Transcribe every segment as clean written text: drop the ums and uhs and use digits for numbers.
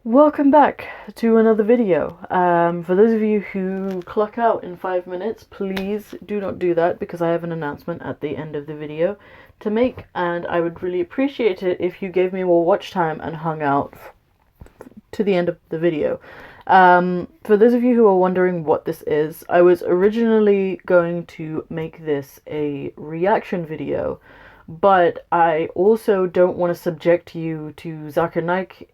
Welcome back to another video. For those of you who clock out in 5 minutes, please do not do that because I have an announcement at the end of the video to make, and I would really appreciate it if you gave me more watch time and hung out to the end of the video. For those of you who are wondering what this is, I was originally going to make this a reaction video, but I also don't want to subject you to Zakir Naik.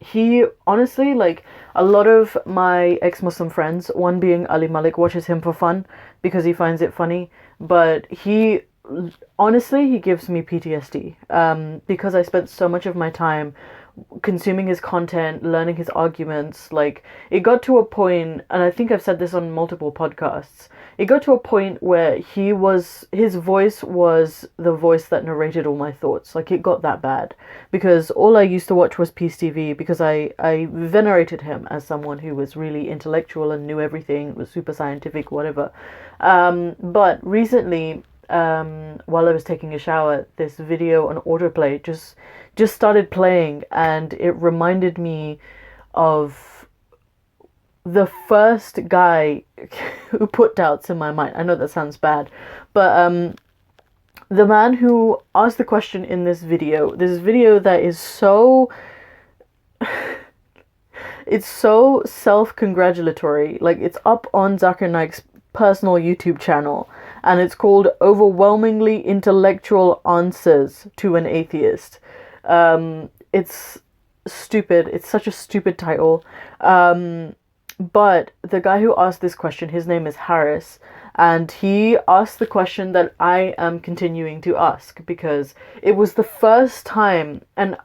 He honestly, like a lot of my ex-Muslim friends, one being Ali Malik, watches him for fun because he finds it funny, but he honestly he gives me PTSD because I spent so much of my time consuming his content, learning his arguments. Like, it got to a point, and I think I've said this on multiple podcasts, it got to a point where his voice was the voice that narrated all my thoughts. Like, it got that bad because all I used to watch was Peace TV because I venerated him as someone who was really intellectual and knew everything, was super scientific, whatever. But recently, while I was taking a shower, this video on autoplay just started playing, and it reminded me of the first guy who put doubts in my mind. I know that sounds bad, but the man who asked the question in this video that is so it's so self-congratulatory. Like, it's up on Zakir Naik's personal YouTube channel, and it's called Overwhelmingly Intellectual Answers to an Atheist. It's stupid. It's such a stupid title. But the guy who asked this question, his name is Harris, and he asked the question that I am continuing to ask because it was the first time, and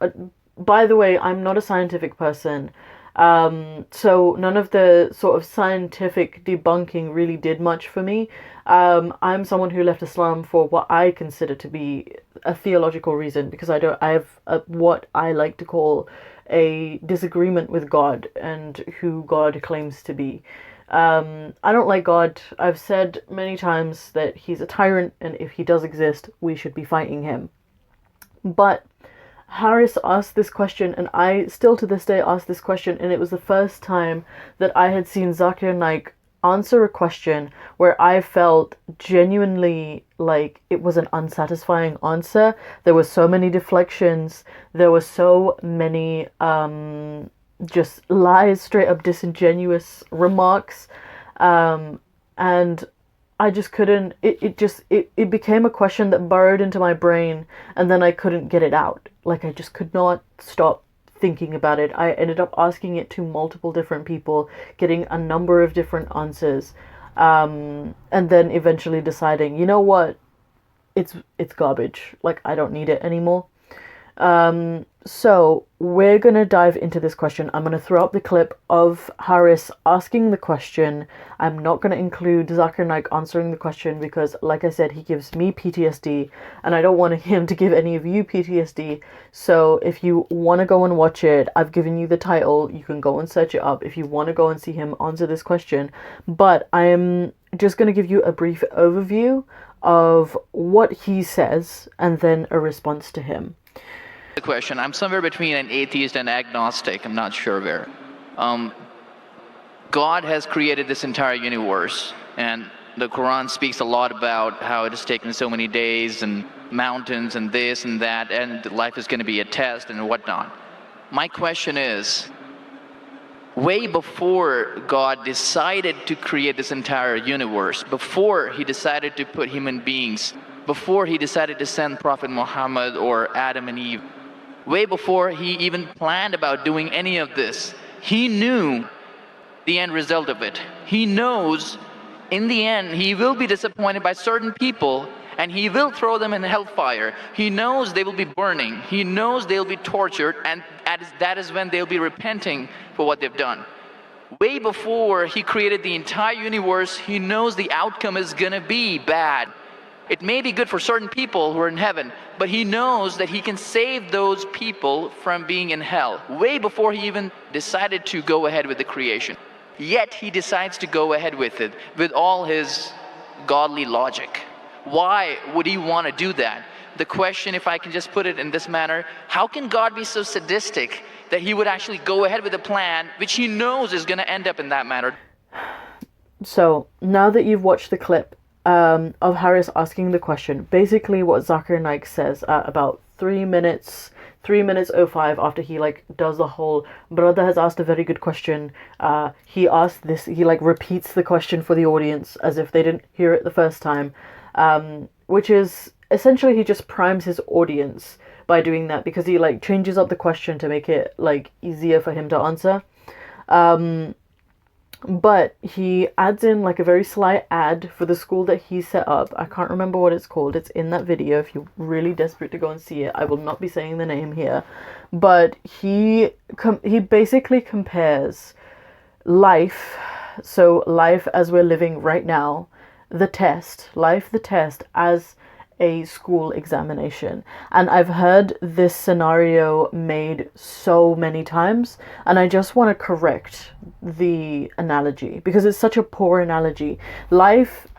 by the way, I'm not a scientific person, so none of the sort of scientific debunking really did much for me. I'm someone who left Islam for what I consider to be a theological reason because I have what I like to call a disagreement with God and who God claims to be. I don't like God. I've said many times that he's a tyrant, and if he does exist, we should be fighting him. But Harris asked this question, and I still to this day ask this question, and it was the first time that I had seen Zakir Naik answer a question where I felt genuinely like it was an unsatisfying answer. There were so many deflections, there were so many just lies, straight up disingenuous remarks, and I just couldn't, it became a question that burrowed into my brain, and then I couldn't get it out. Like, I just could not stop thinking about it. I ended up asking it to multiple different people, getting a number of different answers, and then eventually deciding, you know what, it's garbage. Like, I don't need it anymore. So we're gonna dive into this question. I'm gonna throw up the clip of Harris asking the question. I'm not gonna include Zakir Naik answering the question because, like I said, he gives me PTSD, and I don't want him to give any of you PTSD. So if you want to go and watch it, I've given you the title. You can go and search it up if you want to go and see him answer this question. But I'm just gonna give you a brief overview of what he says and then a response to him. The question. I'm somewhere between an atheist and agnostic. I'm not sure where. God has created this entire universe, and the Quran speaks a lot about how it has taken so many days and mountains and this and that, and life is going to be a test and whatnot. My question is, way before God decided to create this entire universe, before he decided to put human beings, before he decided to send Prophet Muhammad or Adam and Eve, way before he even planned about doing any of this, he knew the end result of it. He knows in the end he will be disappointed by certain people, and he will throw them in hellfire. He knows they will be burning. He knows they'll be tortured, and that is when they'll be repenting for what they've done. Way before he created the entire universe, he knows the outcome is gonna be bad. It may be good for certain people who are in heaven, but he knows that he can save those people from being in hell way before he even decided to go ahead with the creation. Yet he decides to go ahead with it with all his godly logic. Why would he want to do that? The question, if I can just put it in this manner, how can God be so sadistic that he would actually go ahead with a plan which he knows is going to end up in that manner. So, now that you've watched the clip of Harris asking the question, basically what Zakir Naik says at about 3 minutes 05 after he like does the whole brother has asked a very good question, he asked this, he like repeats the question for the audience as if they didn't hear it the first time, which is essentially he just primes his audience by doing that, because he like changes up the question to make it like easier for him to answer. But he adds in like a very slight ad for the school that he set up. I can't remember what it's called. It's in that video if you're really desperate to go and see it. I will not be saying the name here. But he basically compares life, so life as we're living right now, the test, as a school examination. And I've heard this scenario made so many times, and I just want to correct the analogy because it's such a poor analogy. I've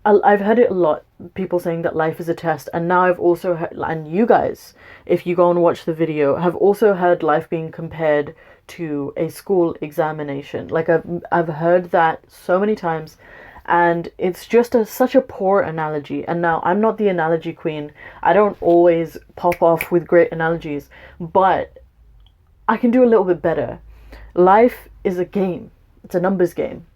heard it a lot, people saying that life is a test, and now I've also heard, and you guys, if you go and watch the video, have also heard life being compared to a school examination. Like I've heard that so many times, and it's just such a poor analogy. And now, I'm not the analogy queen. I don't always pop off with great analogies, but I can do a little bit better. Life is a game. It's a numbers game.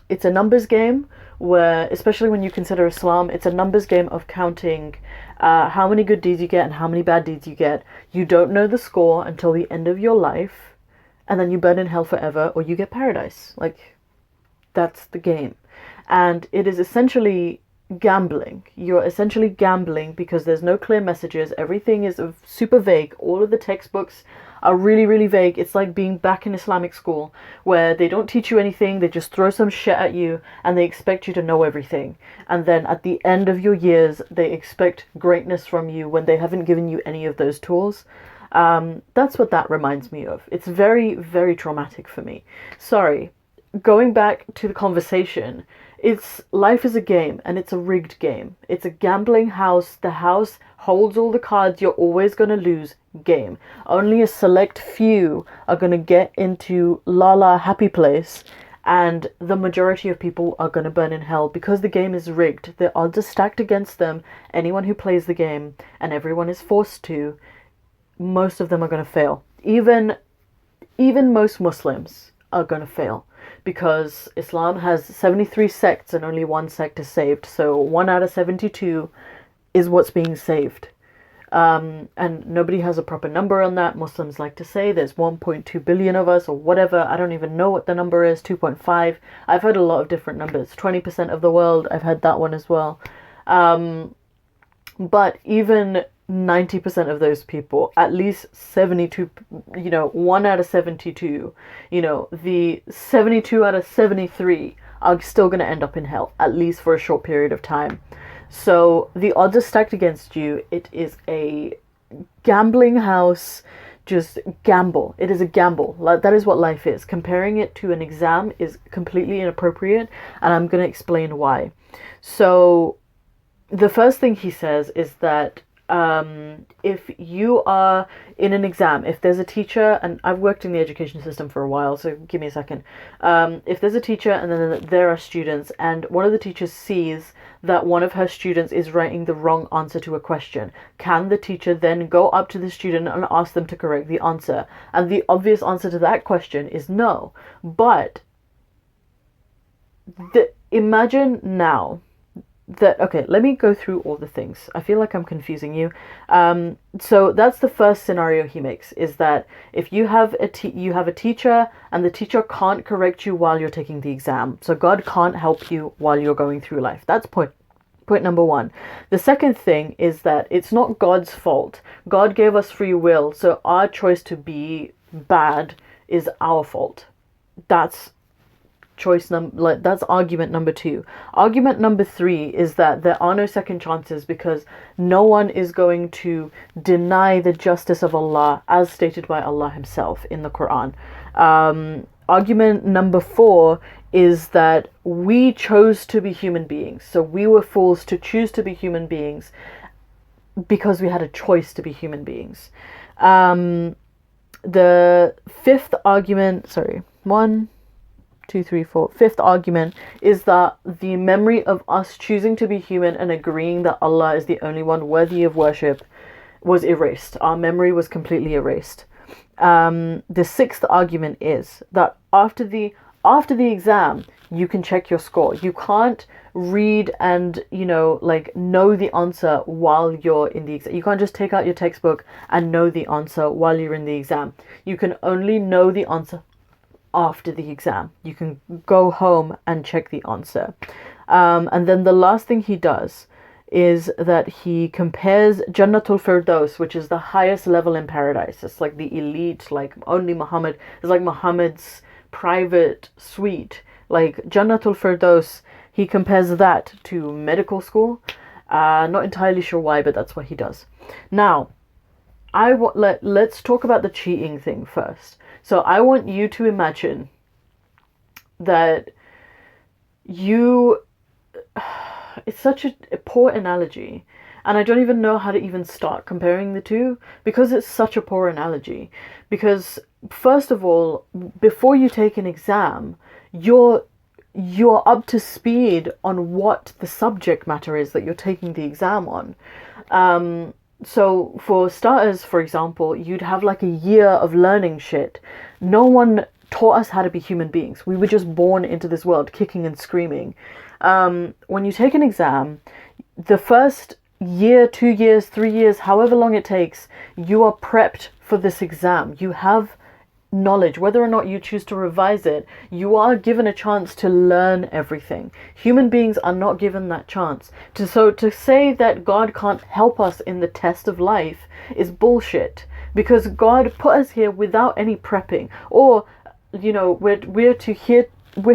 It's a numbers game where, especially when you consider Islam, it's a numbers game of counting how many good deeds you get and how many bad deeds you get. You don't know the score until the end of your life, and then you burn in hell forever, or you get paradise. Like, that's the game. And it is essentially gambling. You're essentially gambling because there's no clear messages. Everything is super vague. All of the textbooks are really, really vague. It's like being back in Islamic school where they don't teach you anything. They just throw some shit at you and they expect you to know everything. And then at the end of your years, they expect greatness from you when they haven't given you any of those tools. That's what that reminds me of. It's very, very traumatic for me. Sorry. Going back to the conversation, life is a game, and it's a rigged game. It's a gambling house. The house holds all the cards. You're always going to lose game. Only a select few are going to get into la happy place, and the majority of people are going to burn in hell because the game is rigged. The odds are stacked against them. Anyone who plays the game, and everyone is forced to, most of them are going to fail. Even most Muslims are going to fail, because Islam has 73 sects and only one sect is saved. So 1 out of 72 is what's being saved. And nobody has a proper number on that. Muslims like to say there's 1.2 billion of us or whatever. I don't even know what the number is, 2.5. I've heard a lot of different numbers. 20% of the world, I've heard that one as well. But even 90% of those people, at least 72, 1 out of 72, the 72 out of 73 are still going to end up in hell, at least for a short period of time. So the odds are stacked against you. It is a gambling house. Just gamble. It is a gamble. That is what life is. Comparing it to an exam is completely inappropriate, and I'm going to explain why. So the first thing he says is that if you are in an exam, if there's a teacher, and I've worked in the education system for a while, so give me a second. If there's a teacher and then there are students, and one of the teachers sees that one of her students is writing the wrong answer to a question, can the teacher then go up to the student and ask them to correct the answer? And the obvious answer to that question is no. But imagine now that, okay, let me go through all the things. I feel like I'm confusing you. So that's the first scenario he makes, is that if you have a teacher and the teacher can't correct you while you're taking the exam, so God can't help you while you're going through life. That's point number one. The second thing is that it's not God's fault. God gave us free will, so our choice to be bad is our fault. That's that's argument number two. Argument number three is that there are no second chances because no one is going to deny the justice of Allah as stated by Allah himself in the Quran. Argument number four is that we chose to be human beings. So we were fools to choose to be human beings because we had a choice to be human beings. The fifth argument, fifth argument is that the memory of us choosing to be human and agreeing that Allah is the only one worthy of worship was erased. Our memory was completely erased. The sixth argument is that after the exam, you can check your score. You can't read and, know the answer while you're in the exam. You can't just take out your textbook and know the answer while you're in the exam. You can only know the answer after the exam. You can go home and check the answer. And then the last thing he does is that he compares Jannatul Firdaus, which is the highest level in paradise. It's like the elite, like only Muhammad. It's like Muhammad's private suite. Like Jannatul Firdaus, he compares that to medical school. Not entirely sure why, but that's what he does. Now, let's talk about the cheating thing first. So I want you to imagine that it's such a poor analogy, and I don't even know how to even start comparing the two, because it's such a poor analogy. Because first of all, before you take an exam, you're up to speed on what the subject matter is that you're taking the exam on. So for starters, for example, you'd have like a year of learning shit. No one taught us how to be human beings. We were just born into this world kicking and screaming. When you take an exam, the first year, 2 years, 3 years, however long it takes, you are prepped for this exam. You have knowledge. Whether or not you choose to revise it, you are given a chance to learn everything. Human beings are not given that chance. So to say that God can't help us in the test of life is bullshit, because God put us here without any prepping. Or, we're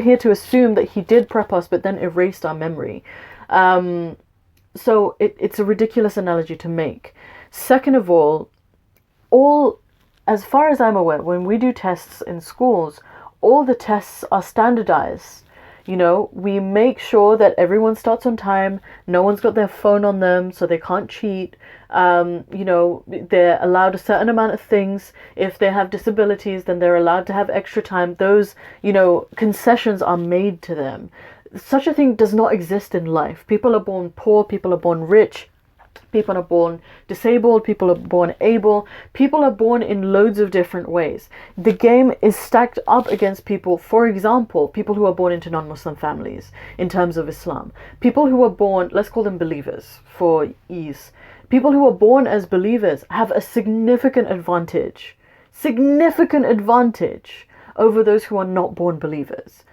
here to assume that he did prep us but then erased our memory. So it's a ridiculous analogy to make. Second of all, as far as I'm aware, when we do tests in schools, all the tests are standardized. We make sure that everyone starts on time. No one's got their phone on them, so they can't cheat. They're allowed a certain amount of things. If they have disabilities, then they're allowed to have extra time. Those, concessions are made to them. Such a thing does not exist in life. People are born poor, people are born rich. People are born disabled, people are born able, people are born in loads of different ways. The game is stacked up against people, for example, people who are born into non-Muslim families in terms of Islam. People who are born, let's call them believers for ease. People who are born as believers have a significant advantage over those who are not born believers.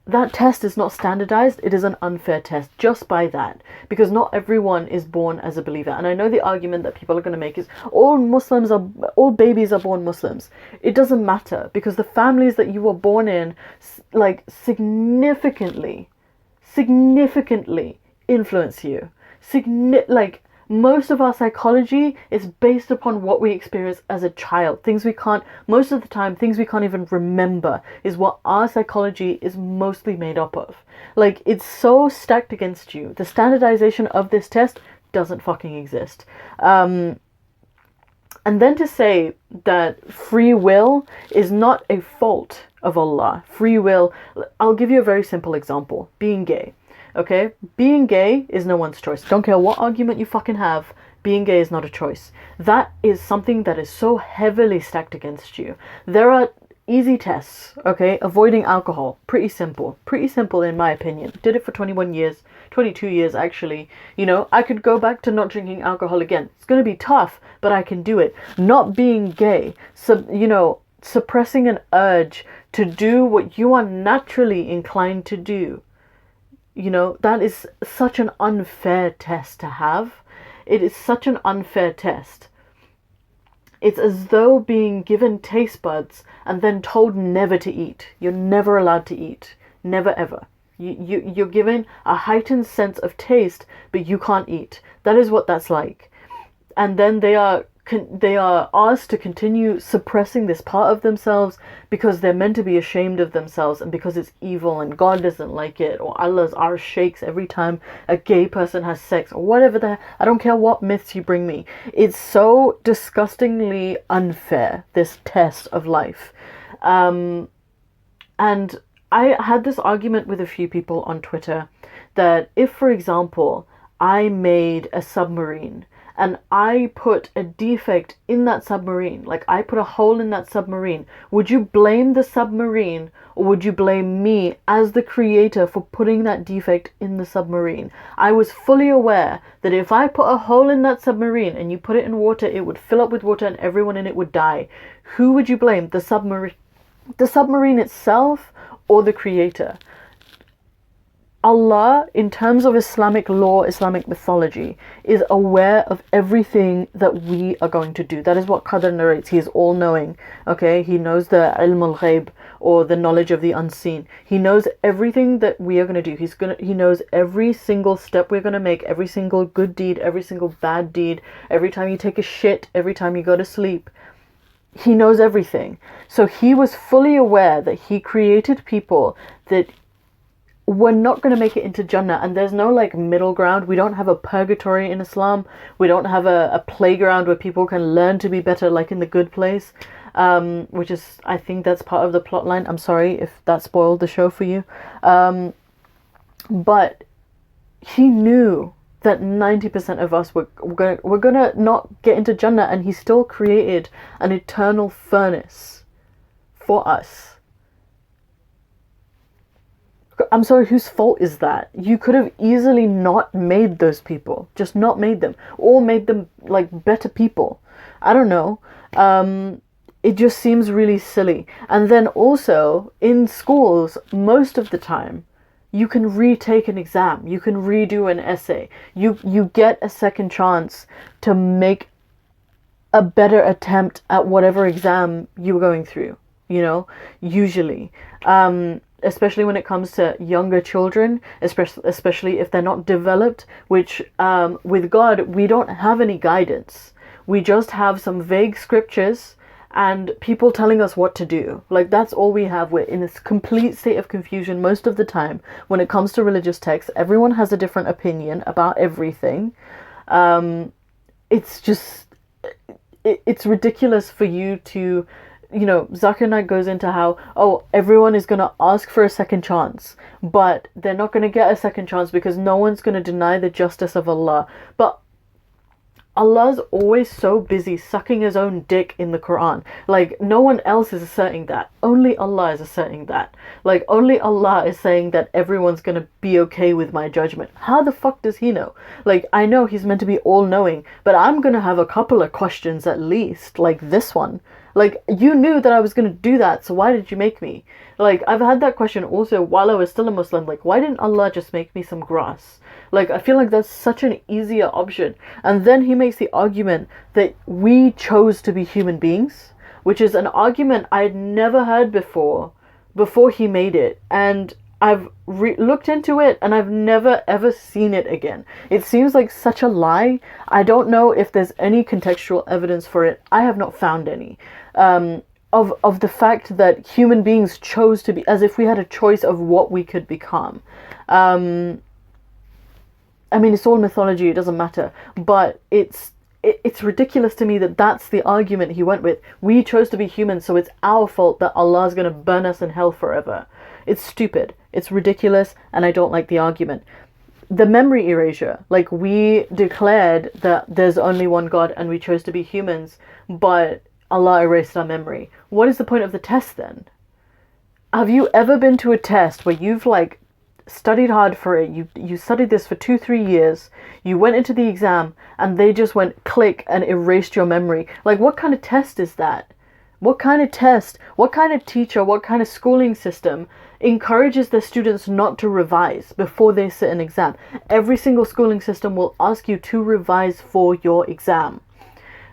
That test is not standardized. It is an unfair test just by that, because not everyone is born as a believer. And I know the argument that people are going to make is all babies are born Muslims. It doesn't matter, because the families that you were born in, like, significantly influence you. Most of our psychology is based upon what we experience as a child. Most of the time, things we can't even remember is what our psychology is mostly made up of. Like, it's so stacked against you. The standardization of this test doesn't fucking exist. And then to say that free will is not a fault of Allah. Free will, I'll give you a very simple example. Being gay. Okay, being gay is no one's choice. Don't care what argument you fucking have, being gay is not a choice. That is something that is so heavily stacked against you. There are easy tests, okay? Avoiding alcohol, pretty simple in my opinion. Did it for 21 years, 22 years actually. I could go back to not drinking alcohol again. It's going to be tough, but I can do it. Not being gay, suppressing an urge to do what you are naturally inclined to do. That is such an unfair test to have. It is such an unfair test. It's as though being given taste buds and then told never to eat. You're never allowed to eat. Never ever. You're given a heightened sense of taste, but you can't eat. That is what that's like. And then they are they are asked to continue suppressing this part of themselves because they're meant to be ashamed of themselves and because it's evil and God doesn't like it, or Allah's arsh shakes every time a gay person has sex, or whatever I don't care what myths you bring me. It's so disgustingly unfair, this test of life. And I had this argument with a few people on Twitter that if, for example, I made a submarine and I put a defect in that submarine, like I put a hole in that submarine, would you blame the submarine or would you blame me as the creator for putting that defect in the submarine? I was fully aware that if I put a hole in that submarine and you put it in water, it would fill up with water and everyone in it would die. Who would you blame? The submarine itself or the creator? Allah, in terms of Islamic law, Islamic mythology, is aware of everything that we are going to do. That is what Qadr narrates. He is all-knowing, okay? He knows the ilm al-ghaib, or the knowledge of the unseen. He knows everything that we are going to do. He knows every single step we're going to make, every single good deed, every single bad deed, every time you take a shit, every time you go to sleep. He knows everything. So he was fully aware that he created people that we're not going to make it into Jannah, and there's no like middle ground. We don't have a purgatory in Islam. We don't have a playground where people can learn to be better, like in The Good Place, which is, I think that's part of the plot line. I'm sorry if that spoiled the show for you. But he knew that 90% of us were gonna not get into Jannah, and he still created an eternal furnace for us. I'm sorry, whose fault is that? You could have easily not made those people. Just not made them. Or made them, like, better people. I don't know. It just seems really silly. And then also, in schools, most of the time, you can retake an exam. You can redo an essay. You get a second chance to make a better attempt at whatever exam you're going through, you know, usually. Especially when it comes to younger children, especially if they're not developed, which with God, we don't have any guidance. We just have some vague scriptures and people telling us what to do. Like, that's all we have. We're in this complete state of confusion most of the time when it comes to religious texts. Everyone has a different opinion about everything. It's just, it's ridiculous for you to, you know, Zakir Naik goes into how, oh, everyone is going to ask for a second chance, but they're not going to get a second chance because no one's going to deny the justice of Allah. But Allah's always so busy sucking his own dick in the Quran. Like, no one else is asserting that. Only Allah is asserting that. Like, only Allah is saying that everyone's going to be okay with my judgment. How the fuck does he know? Like, I know he's meant to be all-knowing, but I'm going to have a couple of questions at least, like this one. Like, you knew that I was going to do that, so why did you make me? Like, I've had that question also while I was still a Muslim. Like, why didn't Allah just make me some grass? Like, I feel like that's such an easier option. And then he makes the argument that we chose to be human beings, which is an argument I'd never heard before he made it. And I've looked into it and I've never ever seen it again. It seems like such a lie. I don't know if there's any contextual evidence for it. I have not found any. Of the fact that human beings chose to be, as if we had a choice of what we could become. I mean, it's all mythology, it doesn't matter. But it's ridiculous to me that that's the argument he went with. We chose to be human, so it's our fault that Allah's going to burn us in hell forever. It's stupid. It's ridiculous, and I don't like the argument. The memory erasure, like, we declared that there's only one God and we chose to be humans, but Allah erased our memory. What is the point of the test then? Have you ever been to a test where you've, like, studied hard for it, you studied this for 2-3 years, you went into the exam, and they just went click and erased your memory? Like, what kind of test is that? What kind of test, what kind of teacher, what kind of schooling system encourages their students not to revise before they sit an exam? Every single schooling system will ask you to revise for your exam.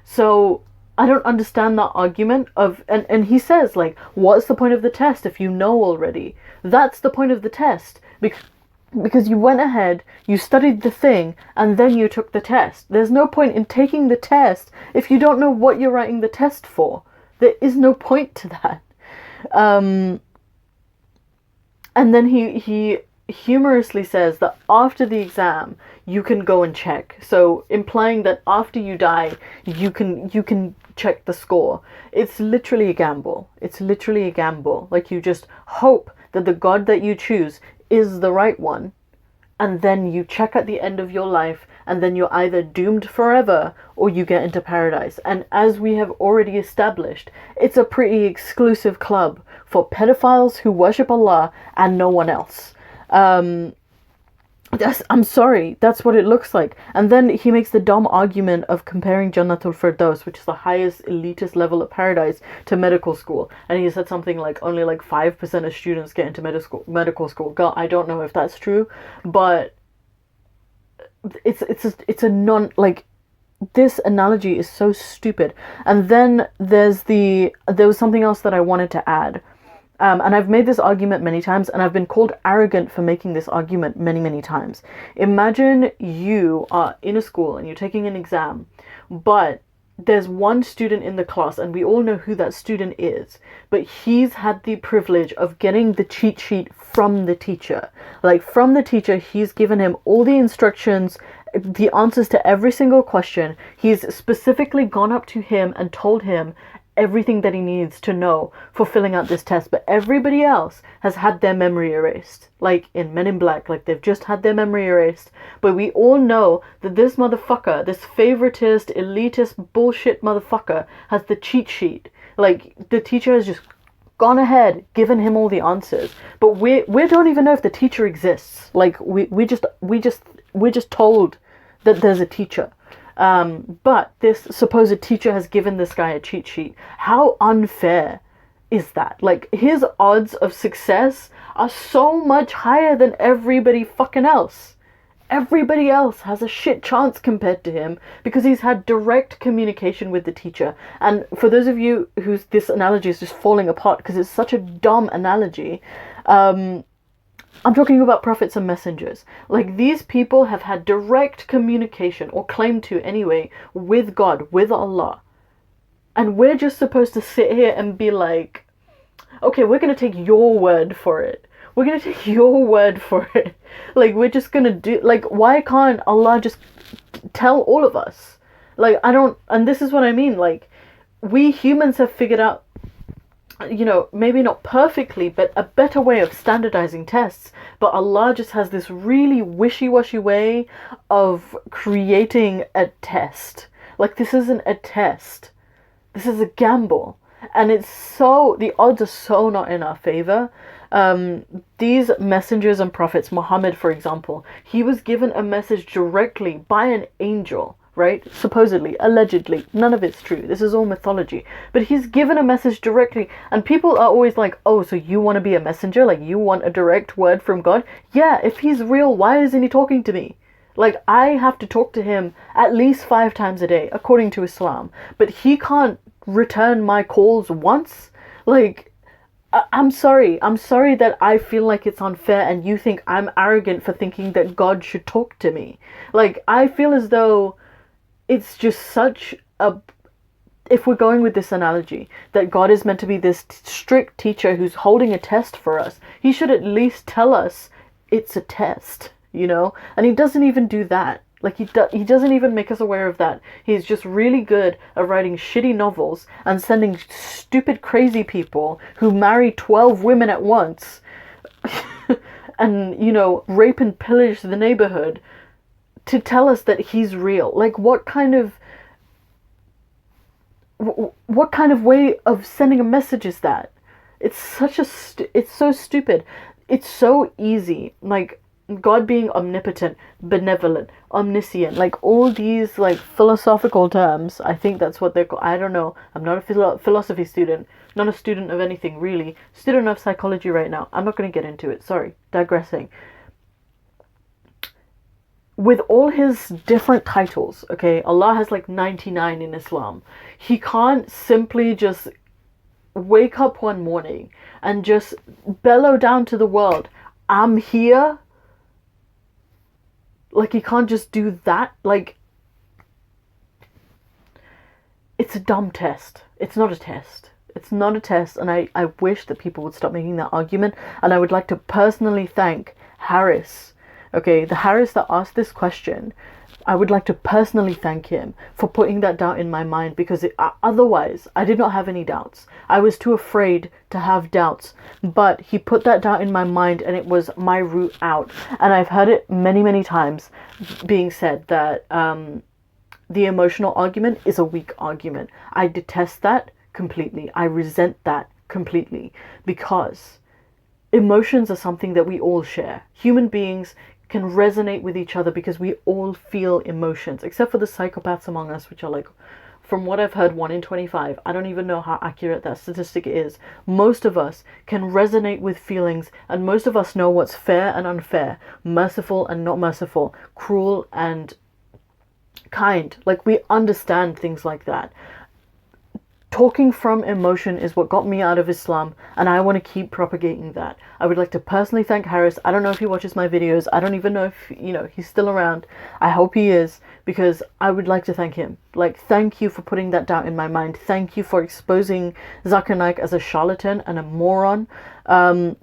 So I don't understand that argument of, and he says, like, what's the point of the test if you know already? That's the point of the test. Because you went ahead, you studied the thing, and then you took the test. There's no point in taking the test if you don't know what you're writing the test for. There is no point to that. And then he humorously says that after the exam you can go and check, so implying that after you die you can check the score. It's literally a gamble. It's literally a gamble. Like, you just hope that the God that you choose is the right one, and then you check at the end of your life, and then you're either doomed forever or you get into paradise. And as we have already established, it's a pretty exclusive club for pedophiles who worship Allah and no one else. I'm sorry, that's what it looks like. And then he makes the dumb argument of comparing Jannatul Firdaus, which is the highest elitist level of paradise, to medical school. And he said something like only like 5% of students get into medical school. God, I don't know if that's true, but it's a non, like, this analogy is so stupid. And then there was something else that I wanted to add. And I've made this argument many times, and I've been called arrogant for making this argument many, many times. Imagine you are in a school and you're taking an exam, but there's one student in the class, and we all know who that student is, but he's had the privilege of getting the cheat sheet from the teacher. Like, from the teacher, he's given him all the instructions, the answers to every single question. He's specifically gone up to him and told him everything that he needs to know for filling out this test, but everybody else has had their memory erased, like in Men in Black. Like, they've just had their memory erased. But we all know that this motherfucker, this favoritist, elitist bullshit motherfucker, has the cheat sheet. Like, the teacher has just gone ahead, given him all the answers, but we don't even know if the teacher exists. Like, we're just told that there's a teacher. But this supposed teacher has given this guy a cheat sheet. How unfair is that? Like, his odds of success are so much higher than everybody fucking else. Everybody else has a shit chance compared to him because he's had direct communication with the teacher. And for those of you whose this analogy is just falling apart because it's such a dumb analogy, I'm talking about prophets and messengers. Like, these people have had direct communication, or claim to anyway, with God, with Allah. And we're just supposed to sit here and be like, okay, we're going to take your word for it. We're going to take your word for it. Like, we're just going to do, like, why can't Allah just tell all of us? Like, and this is what I mean, like, we humans have figured out, you know, maybe not perfectly, but a better way of standardizing tests. But Allah just has this really wishy-washy way of creating a test. Like, this isn't a test. This is a gamble. And the odds are so not in our favor. These messengers and prophets, Muhammad, for example, he was given a message directly by an angel. Right? Supposedly, allegedly, none of it's true. This is all mythology. But he's given a message directly, and people are always like, oh, so you want to be a messenger? Like, you want a direct word from God? Yeah, if he's real, why isn't he talking to me? Like, I have to talk to him at least 5 times a day, according to Islam. But he can't return my calls once? Like, I'm sorry. I'm sorry that I feel like it's unfair and you think I'm arrogant for thinking that God should talk to me. Like, I feel as though it's just such a, if we're going with this analogy, that God is meant to be this strict teacher who's holding a test for us, he should at least tell us it's a test, you know? And he doesn't even do that. Like, he doesn't even make us aware of that. He's just really good at writing shitty novels and sending stupid, crazy people who marry 12 women at once and, you know, rape and pillage the neighborhood to tell us that he's real. Like, what kind of way of sending a message is that? It's such a it's so stupid. It's so easy. Like, God being omnipotent, benevolent, omniscient, like all these like philosophical terms. I think that's what they're called. I don't know. I'm not a philosophy student, not a student of anything really. Student of psychology right now. I'm not going to get into it. Sorry, digressing. With all his different titles, okay, Allah has like 99 in Islam. He can't simply just wake up one morning and just bellow down to the world, I'm here, Like, he can't just do that. Like, it's a dumb test. It's not a test. It's not a test, and I wish that people would stop making that argument. And I would like to personally thank Harris. Okay, the Harris that asked this question, I would like to personally thank him for putting that doubt in my mind, because otherwise I did not have any doubts. I was too afraid to have doubts, but he put that doubt in my mind, and it was my route out. And I've heard it many, many times being said that the emotional argument is a weak argument. I detest that completely. I resent that completely, because emotions are something that we all share. Human beings can resonate with each other because we all feel emotions, except for the psychopaths among us, which are like, from what I've heard, 1 in 25. I don't even know how accurate that statistic is. Most of us can resonate with feelings, and most of us know what's fair and unfair, merciful and not merciful, cruel and kind. Like, we understand things like that. Talking from emotion is what got me out of Islam, and I want to keep propagating that. I would like to personally thank Harris. I don't know if he watches my videos. I don't even know if, he's still around. I hope he is, because I would like to thank him. Like, thank you for putting that doubt in my mind. Thank you for exposing Zakir Naik as a charlatan and a moron,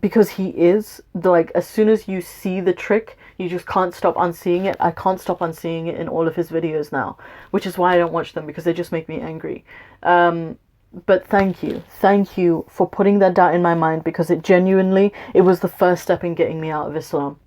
because he is. Like, as soon as you see the trick, you just can't stop unseeing it. I can't stop unseeing it in all of his videos now, which is why I don't watch them, because they just make me angry. But thank you for putting that doubt in my mind, because it was the first step in getting me out of Islam.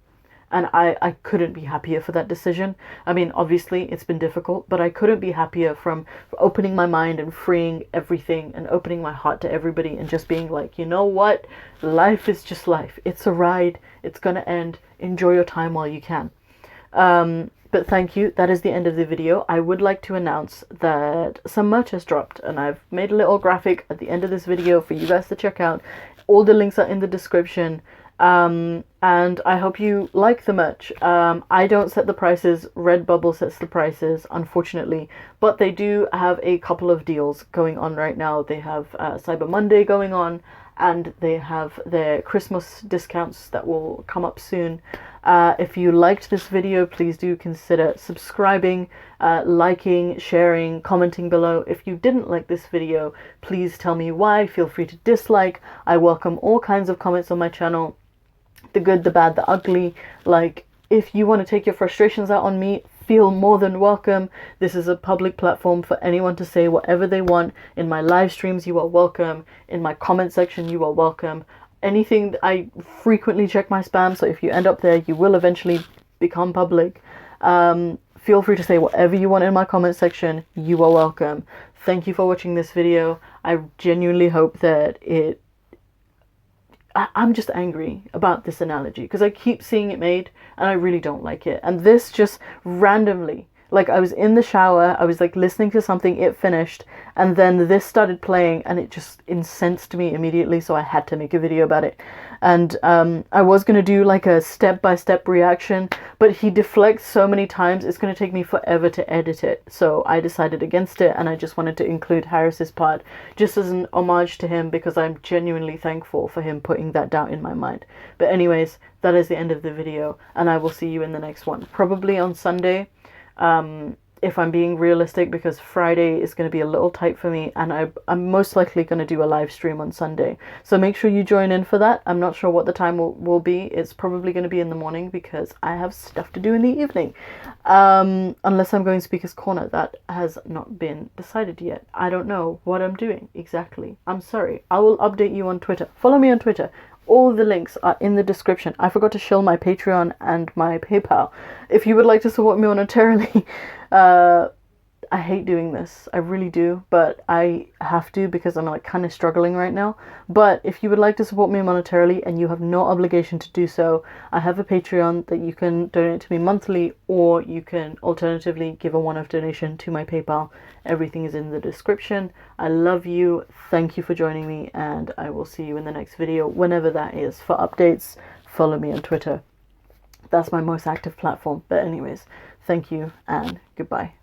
And I couldn't be happier for that decision. I mean, obviously it's been difficult, but I couldn't be happier from opening my mind and freeing everything and opening my heart to everybody and just being like, you know what? Life is just life. It's a ride. It's gonna end. Enjoy your time while you can. But thank you. That is the end of the video. I would like to announce that some merch has dropped, and I've made a little graphic at the end of this video for you guys to check out. All the links are in the description. And I hope you like the merch. I don't set the prices. Redbubble sets the prices, unfortunately, but they do have a couple of deals going on right now. They have Cyber Monday going on, and they have their Christmas discounts that will come up soon. If you liked this video, please do consider subscribing, liking, sharing, commenting below. If you didn't like this video, please tell me why. Feel free to dislike. I welcome all kinds of comments on my channel. The good, the bad, the ugly. Like, if you want to take your frustrations out on me, feel more than welcome. This is a public platform for anyone to say whatever they want. In my live streams, you are welcome. In my comment section, you are welcome. Anything, I frequently check my spam, so if you end up there, you will eventually become public. Feel free to say whatever you want in my comment section. You are welcome. Thank you for watching this video. I genuinely hope that I'm just angry about this analogy, because I keep seeing it made and I really don't like it. And this just randomly, like, I was in the shower, I was like listening to something, it finished, and then this started playing and it just incensed me immediately, so I had to make a video about it. And I was going to do like a step-by-step reaction, but he deflects so many times, it's going to take me forever to edit it. So I decided against it, and I just wanted to include Harris's part just as an homage to him, because I'm genuinely thankful for him putting that doubt in my mind. But anyways, that is the end of the video, and I will see you in the next one, probably on Sunday. If I'm being realistic, because Friday is going to be a little tight for me, and I'm most likely going to do a live stream on Sunday. So make sure you join in for that. I'm not sure what the time will be. It's probably going to be in the morning, because I have stuff to do in the evening. Unless I'm going Speaker's Corner. That has not been decided yet. I don't know what I'm doing exactly. I'm sorry. I will update you on Twitter. Follow me on Twitter. All the links are in the description. I forgot to shill my Patreon and my PayPal. If you would like to support me monetarily, I hate doing this. I really do, but I have to, because I'm like kind of struggling right now. But if you would like to support me monetarily and you have no obligation to do so, I have a Patreon that you can donate to me monthly, or you can alternatively give a one-off donation to my PayPal. Everything is in the description. I love you. Thank you for joining me, and I will see you in the next video, whenever that is. For updates, follow me on Twitter. That's my most active platform. But anyways, thank you and goodbye.